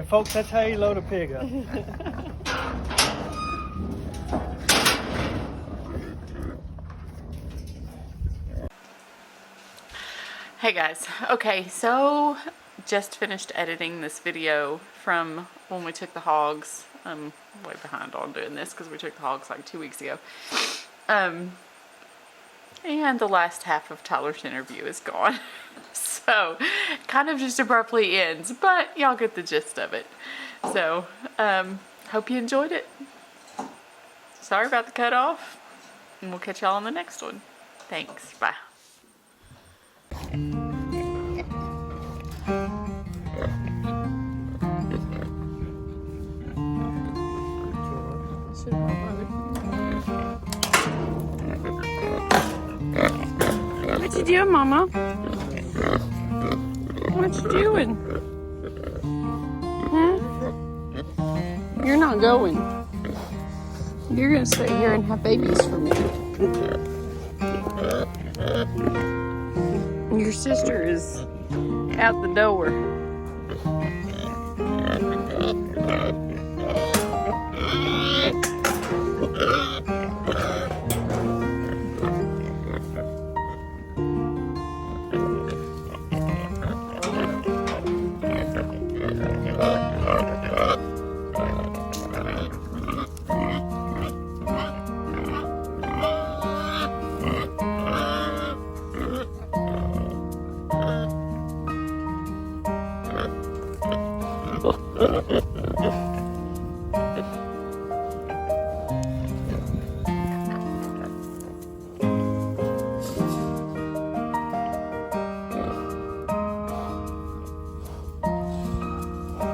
folks, that's how you load a pig up. Hey guys, okay, so just finished editing this video from when we took the hogs. I'm way behind on doing this because we took the hogs like 2 weeks ago. And the last half of Tyler's interview is gone. So, kind of just abruptly ends, but y'all get the gist of it. So, hope you enjoyed it. Sorry about the cutoff, and we'll catch y'all on the next one. Thanks, bye. What you doing, Mama? What you doing? Huh? You're not going. You're gonna stay here and have babies for me. Your sister is out the door.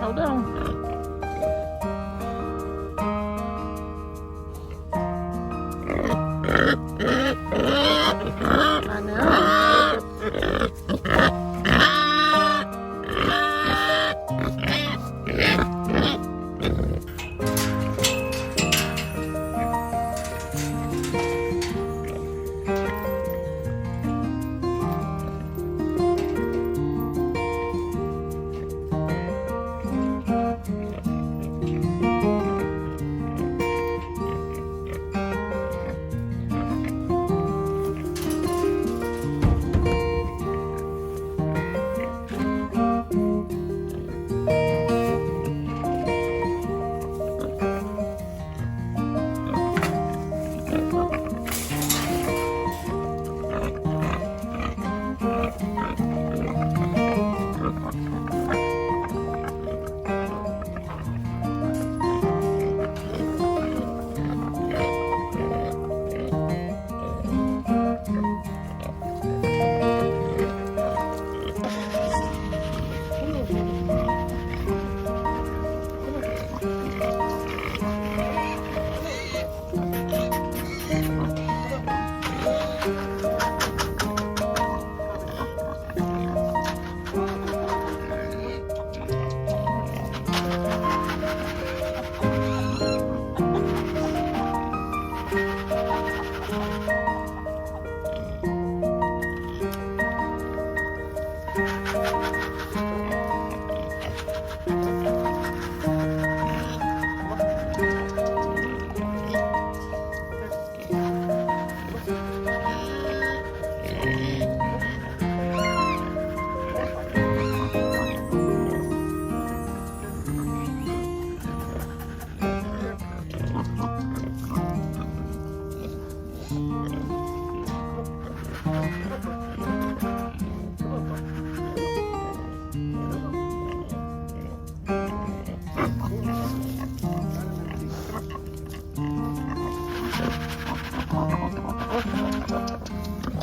Hold on. I know.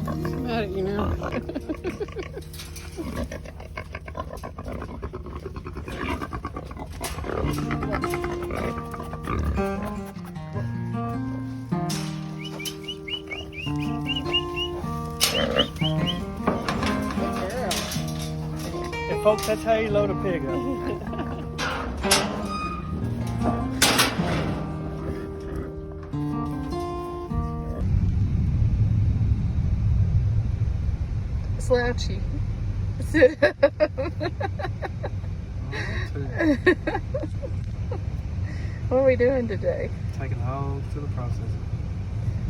I'm mad at you now. And folks, that's how you load a pig up. Slouchy. What are we doing today? Taking hogs to the processor.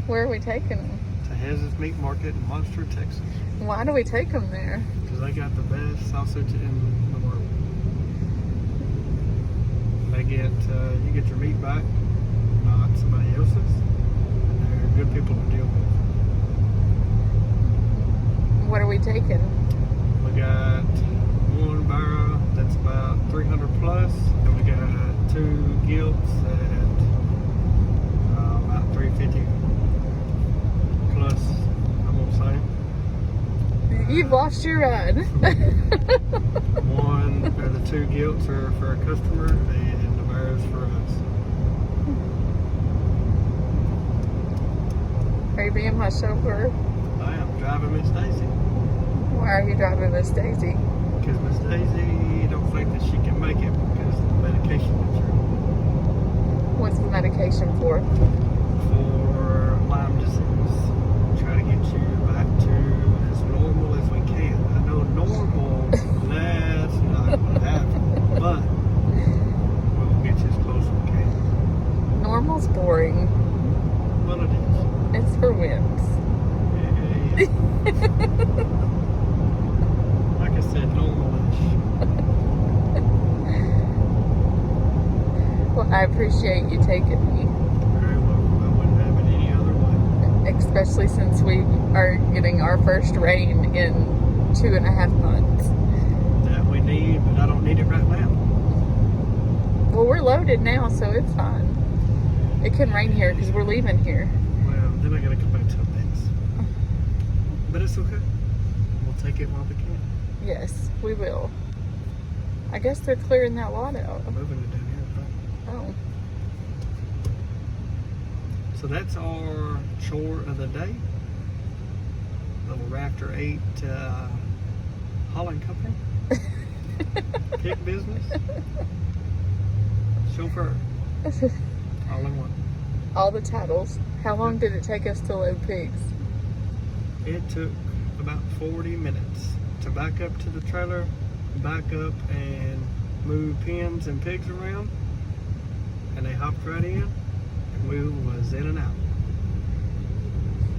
Where are we taking them? To Hez's Meat Market in Monster, Texas. Why do we take them there? Because they got the best sausage in the world. They get, you get your meat back, not somebody else's. And they're good people to deal with. What are we taking? We got one barrel that's about 300 plus, and we got 2 gilts at about 350 plus, I'm gonna say. You've lost your ride. One, or the 2 gilts are for a customer, and the barrel's for us. Are you being my chauffeur? I am driving Miss Daisy. Why are you driving Miss Daisy? Because Miss Daisy don't think that she can make it because of the medication that you're on. What's the medication for? For Lyme disease. Try to get you back to as normal as we can. I know normal, that's not going to happen, but we'll get you as close as we can. Normal's boring. Well, it is. It's for wimps. Yeah. Like I said, normal-ish. Well, I appreciate you taking me. Very welcome. I wouldn't have it any other way. Especially since we are getting our first rain in 2.5 months. That we need, but I don't need it right now. Well, we're loaded now, so it's fine. It can rain here because we're leaving here. Well, then I gotta come back to a mess. But it's okay. We'll take it while we can. Yes, we will. I guess they're clearing that lot out. I'm moving it down here. But... Oh. So that's our chore of the day. Little Rafter 8 hauling company. Pig business. Chauffeur. All in one. All the titles. How long did it take us to load pigs? It took about 40 minutes to back up to the trailer, back up and move pens and pigs around, and they hopped right in, and we was in and out.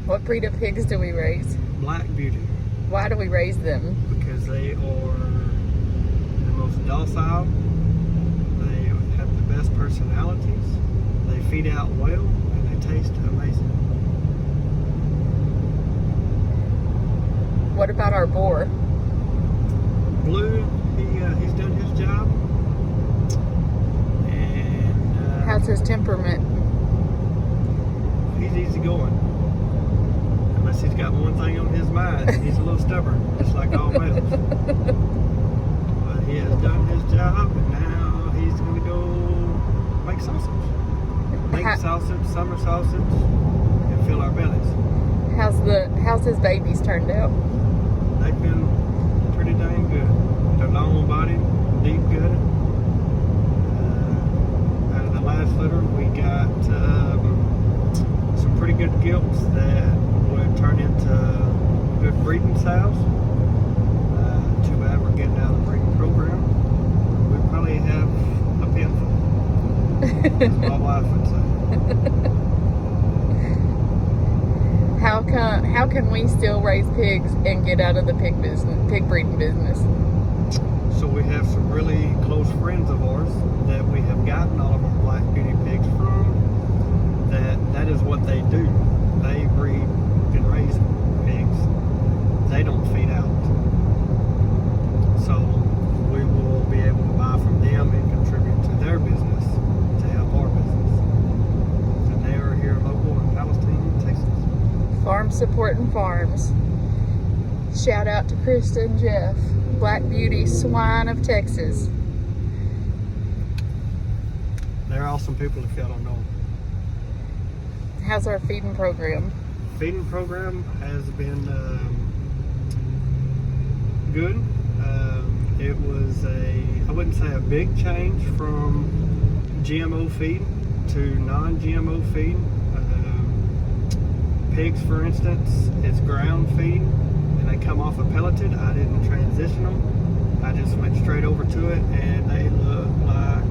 What breed of pigs do we raise? Black Beauty, Why do we raise them? because they are the most docile, they have the best personalities, they feed out well, and they taste amazing. What about our boar? Blue, he's done his job, and How's his temperament? he's easy going. Unless he's got one thing on his mind, he's a little stubborn, just like all males. But he has done his job, and now he's going to go make sausage. Make sausage, summer sausage, and fill our bellies. How's his babies turned out? They've been pretty dang good. They're long bodied, deep gutted. Out of the last litter, we got some pretty good gilts that would turn into good breeding sows. Too bad we're getting out of the breeding program. We probably have a pen full, as my wife would say. How can we still raise pigs and get out of the pig breeding business? So we have some really close friends of ours that we have gotten all of our Black Beauty pigs from. That is what they do. They breed and raise pigs. They don't feed out. So we will be able to buy from them and contribute to their business to help our business. And they are here local in Palestine, Texas. Farm supporting farms. Shout out to Krista and Jeff. Black Beauty Swine of Texas. They're awesome people if y'all don't know them. How's our feeding program? Feeding program has been good. It was I wouldn't say a big change from GMO feed to non-GMO feed. Pigs, for instance, it's ground feed, and they come off of pelleted. I didn't transition them. I I just went straight over to it, and they look like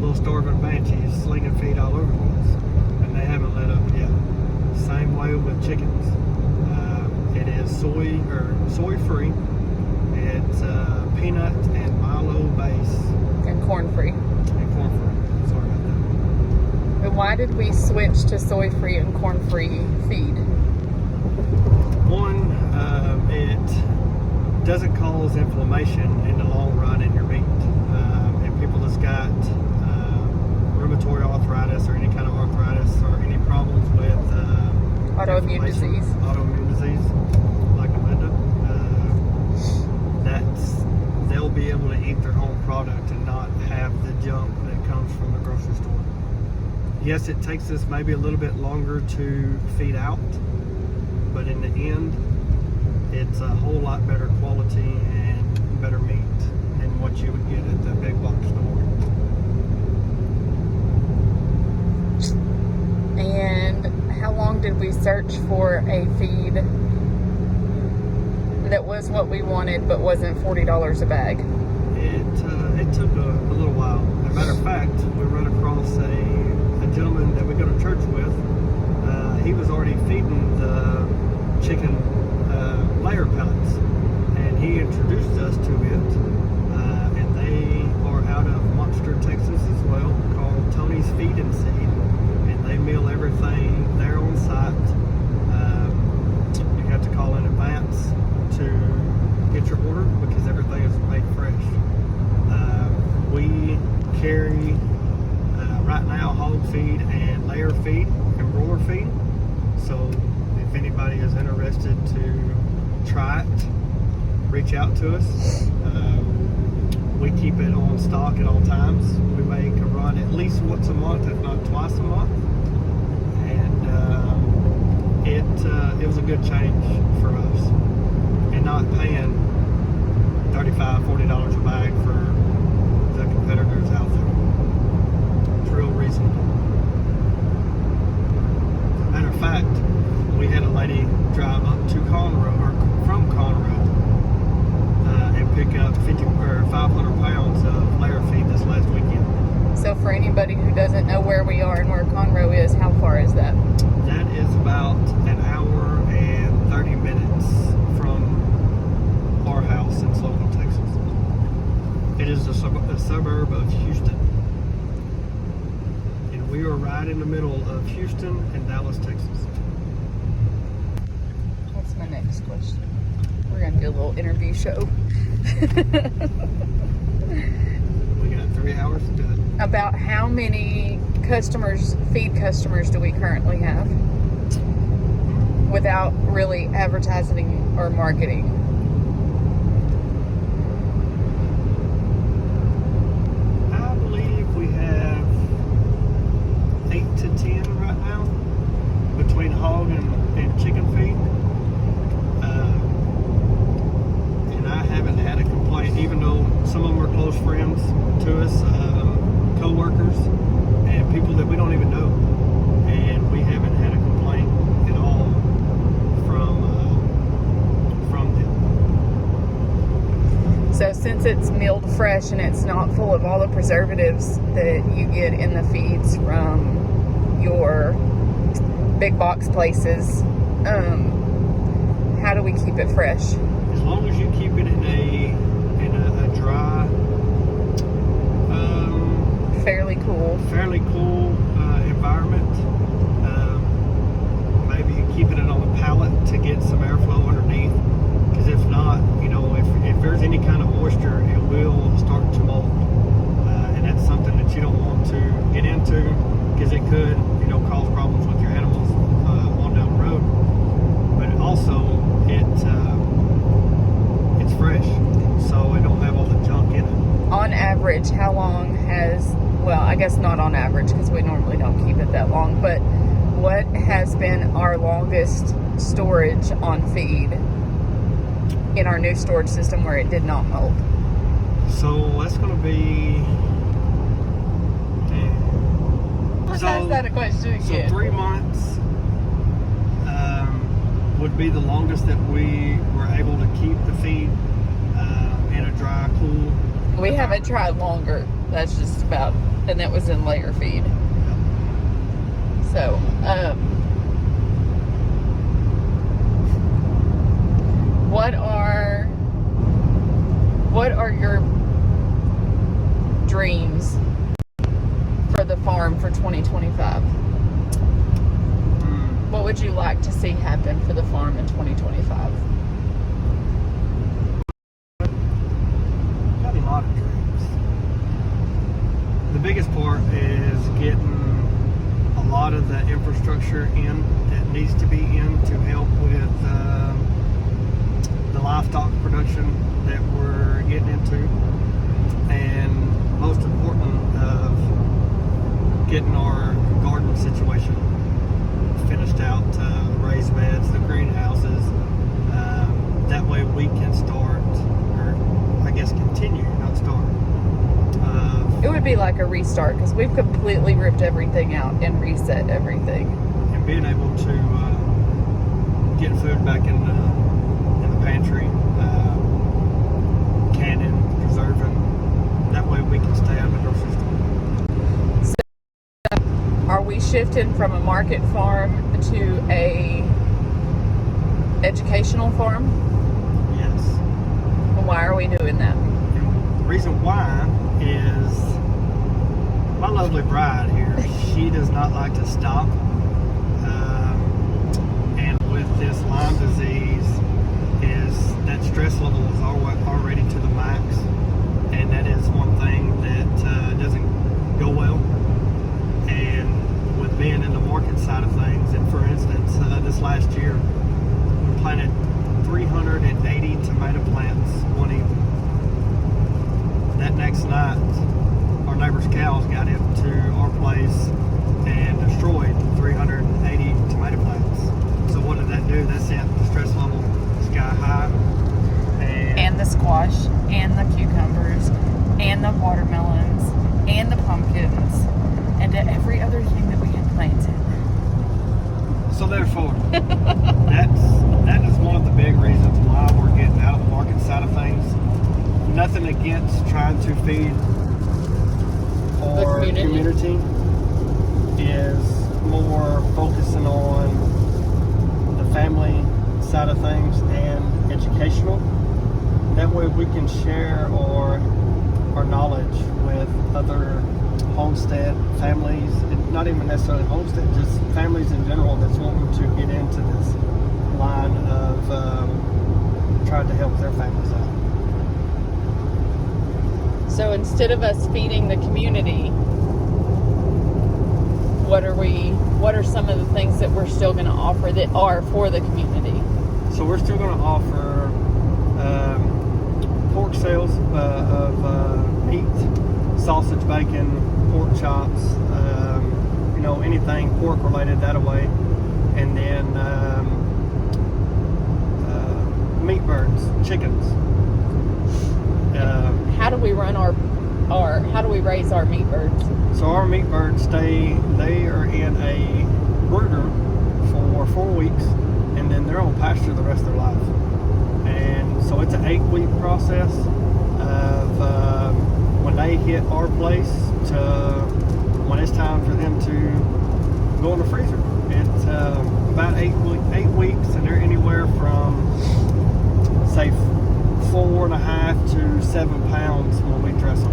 little starving banshees slinging feed all over the place, and they haven't let up yet. Same way with chickens. It is soy free. It's peanut and Milo base. And corn free. And corn free. Sorry about that. But why did we switch to soy free and corn free feed? One, it doesn't cause inflammation in the long run in your meat. And people that's got rheumatoid arthritis or any kind of arthritis or any problems with Autoimmune disease, like Amanda, they'll be able to eat their own product and not have the junk that comes from the grocery store. Yes, it takes us maybe a little bit longer to feed out, but in the end, it's a whole lot better quality and better meat than what you would get at the big box store. And how long did we search for a feed that was what we wanted but wasn't $40 a bag? It took a little while. As a matter of fact, we ran across a gentleman that we go to church with. He was already feeding the chicken layer pellets, and he introduced us to it. And they are out of Monster, Texas as well, called Tony's Feed and Seed, and they mill everything there on site. You have to call in advance to get your order because everything is made fresh. We carry right now hog feed and layer feed and broiler feed. So if anybody is interested to try it, reach out to us. We keep it on stock at all times. We make a run at least once a month, if not twice a month. And it was a good change for us. And not paying $35, $40 a bag for the competitors out there. It's real reasonable. Matter of fact, we had a lady drive up to Conroe, or from Conroe, and pick up 500 pounds of layer feed this last weekend. So for anybody who doesn't know where we are and where Conroe is, how far is that? That is about an hour and 30 minutes from our house in Slocum, Texas. It is a suburb of Houston. And we are right in the middle of Houston and Dallas, Texas. What's my next question? We're going to do a little interview show. We got 3 hours to do it. About how many feed customers do we currently have without really advertising or marketing? I believe we have 8 to 10 right now between hog and chicken feed. And I haven't had a complaint, even though some of them are close friends to us, co-workers, and people that we don't even know. And we haven't had a complaint at all from them. So since it's milled fresh and it's not full of all the preservatives that you get in the feeds from your big box places, how do we keep it fresh? As long as you keep it in a dry, fairly cool environment. Maybe keeping it on a pallet to get some airflow underneath. Because if not, if there's any kind of moisture, it will start to mold. And that's something that you don't want to get into because it could, cause problems with your animals on down the road. But also, it's fresh, so it don't have all the junk in it. On average, how long I guess not on average because we normally don't keep it that long, but what has been our longest storage on feed in our new storage system where it did not mold? So that's going to be... Let's ask that a question again. So 3 months would be the longest that we were able to keep the feed in a dry, cool We haven't tried longer. That's just about, and that was in layer feed. So, what are your dreams for the farm for 2025? What would you like to see happen for the farm in 2025? Got a lot of dreams. The biggest part is getting a lot of the infrastructure in that needs to be in to help with the livestock production that we're getting into, and most important of getting our garden situation finished out, raised beds, the greenhouses. That way we can start, or I guess continue, not start. It would be like a restart because we've completely ripped everything out and reset everything. And being able to get food back in the pantry, canning, preserving. That way we can stay out of the grocery store. So, are we shifting from a market farm to a educational farm? Yes. And why are we doing that? And the reason why is my lovely bride here, she does not like to stop. And with this Lyme disease, is that stress level is already to the max. And that is one thing that doesn't go well. And with being in the market side of things, and for instance, this last year, we planted 380 tomato plants one evening. That next night, our neighbor's cows got into our place and destroyed 380 tomato plants. So what did that do? That sent the stress level sky high. And the squash, and the cucumbers, and the watermelons, and the pumpkins, and every other thing that we had plants in. So therefore, that is one of the big reasons why we're getting out of the market side of things. Nothing against trying to feed our community, is more focusing on the family side of things and educational. That way we can share our knowledge with other homestead families, and not even necessarily homestead, just families in general that's wanting to get into this line of trying to help their families out. So instead of us feeding the community, what are some of the things that we're still going to offer that are for the community? So we're still going to offer pork sales of meat, sausage, bacon, pork chops, anything pork related that way, and then meat birds, chickens. How do we run how do we raise our meat birds? So our meat birds they are in a brooder for 4 weeks, and then they're on pasture the rest of their life. And so it's an 8-week process of when they hit our place to when it's time for them to go in the freezer. It's about 8 weeks, and they're anywhere from say 4.5 to 7 pounds when we dress them.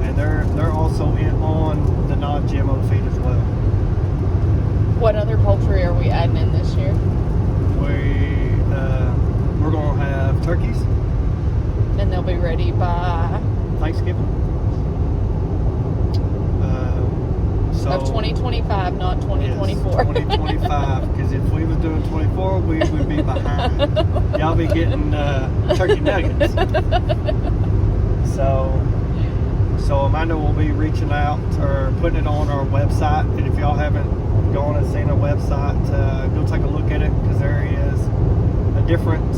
And they're also on the non-GMO feed as well. What other poultry are we adding in this year? We're going to have turkeys. And they'll be ready by Thanksgiving. Of 2025, not 2024. Yes, 2025, because if we was doing 24, we would be behind. Y'all be getting turkey nuggets. So Amanda will be reaching out or putting it on our website. And if y'all haven't gone and seen our website, go take a look at it, because there is a different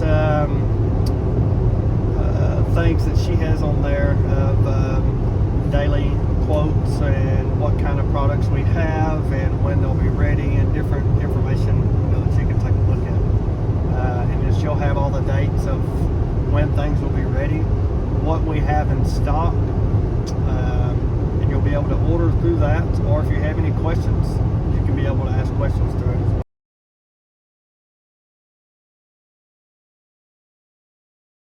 things that she has on there of daily quotes and what kind of products we have and when they'll be ready, and different information that you can take a look at. And then she'll have all the dates of when things will be ready. what we have in stock, and you'll be able to order through that. Or if you have any questions, you can be able to ask questions